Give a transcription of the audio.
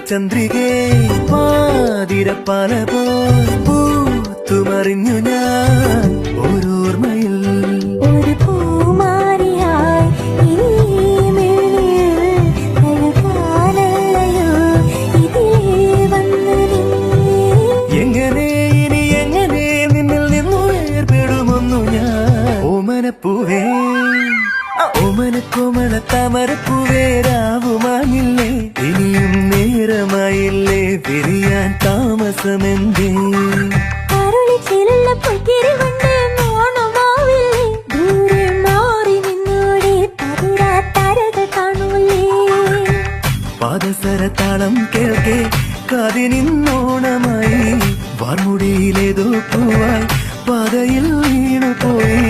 ചന്ദ്രികേ പാതിരപ്പാല പോൽ പൂത്തുമറിഞ്ഞു ഞാൻ ഓരോർമ്മയിൽ ഒരു പൂമാരിയായി എങ്ങനെ ഇനി എങ്ങനെ നിന്നിൽ നിന്നു വേർപെടുമൊന്നു ഞാൻ ഓമനപ്പൂവേ ഓമനക്കോമള താമരപ്പൂവേ രാവുമായില്ലേ ഇനിയും നേരമായില്ലേ പിരിയാൻ താമസമെന്തേ പാദസരതാളം കേൾക്കെ കാതിനിന്നോണമായി വാർമുടിയിലേതോ പൂവായി പാതയിൽ വീണുപോയി